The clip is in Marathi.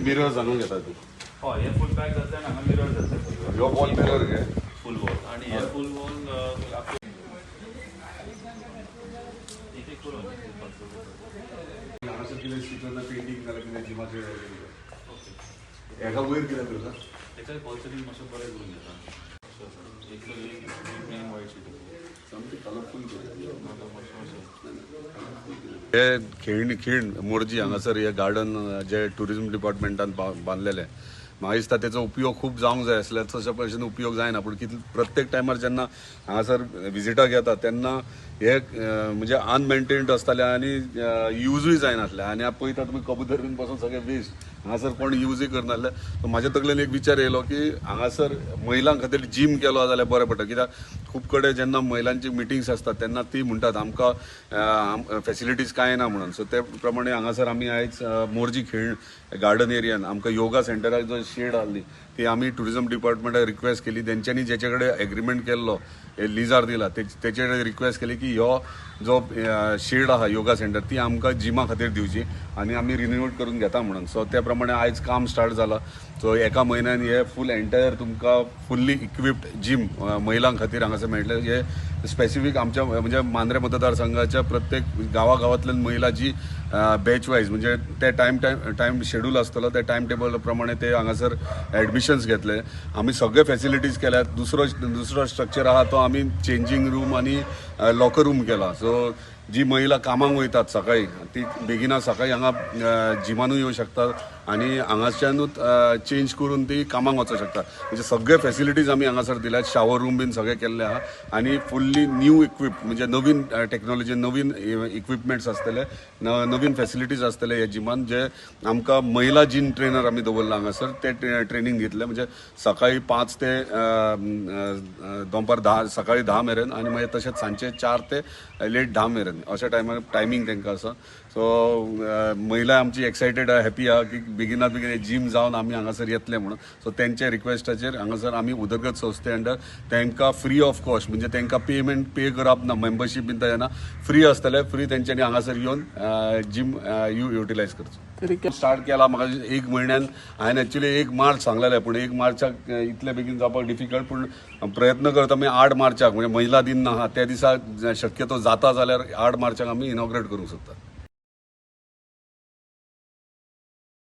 मिरर जाणून घेता तू हय हे फूल पॅक जातले हांगा मिरर जातले यो वॉल मिरर घे फूल वॉल आणि हे फूल वॉल एक एक करून हांगासर कितें स्टिकरना पेंटींग नाल्यार कितें जिमाचे एका वयर कितें करता एका पॉल्सरीन मातशें बरें करून घेता एक वायट शीट सामकें कलरफूल मातशें खीण मोरजी हांगासर हे गार्डन जे ट्युरिझम डिपार्टमेंटान बांदलेले म्हाका दिसता तेचो उपयोग खूब जावंक जाय आसले तशे भशेन उपयोग जायना पूण प्रत्येक टायमार जेन्ना हांगासर विजिटाक येता तेन्ना हे म्हणजे अनमेंटेन्ड आसताले आनी यूजूय जायनासले आनी पळयता तुमी कबूतर बीन पासून सगळे वेस्ट हांगासर कोण यूजय करनासले सो म्हाज्या तकलेन एक विचार येयलो की हांगासर महिलां खातीर जिम केलो जाल्यार बरें पडटा कित्याक खूब कडेन जेन्ना महिलांची मिटिंग्स आसतात तेन्ना ती म्हणटात आमकां फॅसिलिटीज कांय ना म्हणून सो ते प्रमाणे हांगासर आमी आयज मोरजी खीण गार्डन एरियान आमकां योगा सेंटराक जो शेड आहली ती आमी ट्युरिझम डिपार्टमेंटाक रिक्वेस्ट केली तेंच्यांनी जेचे कडेन एग्रीमेंट केल्लो लिजार दिला तेचे कडेन रिक्वेस्ट केली की हो जो शेड आहा योगा सेंटर ती आमकां जिमा खातीर दिवची आनी आमी रिन्यूट करून घेता म्हणून सो त्या प्रमाणे आयज काम स्टार्ट जाला सो एका म्हयन्यान हे फूल एंटायर तुमकां फुल्ली इक्विप्ड जिम महिलां खातीर हांगासर मेळटले हे स्पेसिफीक आमच्या म्हणजे मांद्रे मतदारसंघाच्या प्रत्येक गांवांतल्यान महिला जी बॅच वायज म्हणजे ते टायम शेड्यूल आसतलो त्या टायम टेबल प्रमाणे ते हांगासर एडमिशन्स घेतले आमी सगळे फॅसिलिटीज केल्यात दुसरो स्ट्रक्चर आहा तो आमी चेंजींग रूम आनी लॉकर रूम केला सो जी महिला कामाक वयतात सकाळी ती बेगिना सकाळी हांगा जिमानूय येवं शकतात आनी हांगाच्यानूच चेंज करून ती कामाक वचूंक शकतात म्हणजे सगळे फॅसिलिटीज आमी हांगासर दिल्यात शावर रूम बीन सगळे केल्ले आहा आनी फुल्ली न्यू इक्विप म्हणजे नवीन टेक्नॉलॉजी नवीन इक्विपमेंट्स आसतले नवीन फॅसिलिटीज आसतले हे जिमान जे आमकां महिला जिम ट्रेनर आमी दवरला हांगासर ते ट्रेनिंग दितले म्हणजे सकाळी 5 ते दनपार 10 सकाळी 10 मेरेन आनी मागीर तशेंच सांजचे 4 ते लेट 10 मेरेन अशा टायमींग तांकां आसा सो महिला आमची एक्सायटेड हॅपी आहा की बेगिनात बेगीन जिम जावन आमी हांगासर येतले म्हणून सो तेंच्या रिक्वेस्टाचेर हांगासर आमी उदरगत संस्थे अंडर तांकां फ्री ऑफ कॉस्ट म्हणजे तांकां पेमेंट पे करप ना मेंबरशीप बीन तशें ना फ्री आसतले फ्री तेंच्यांनी हांगासर येवन जिम युटिलायज करचो स्टार्ट केला म्हाका 1 म्हयन्यान हांवें एक्चुली 1 मार्च सांगलेलें पूण 1 मार्चाक इतले बेगीन जावपाक डिफिकल्ट पूण प्रयत्न करता आमी 8 मार्चाक म्हणजे महिला दिन आहा त्या दिसा शक्यतो जाता जाल्यार 8 मार्चाक आमी इनॉग्रेट करूंक सोदता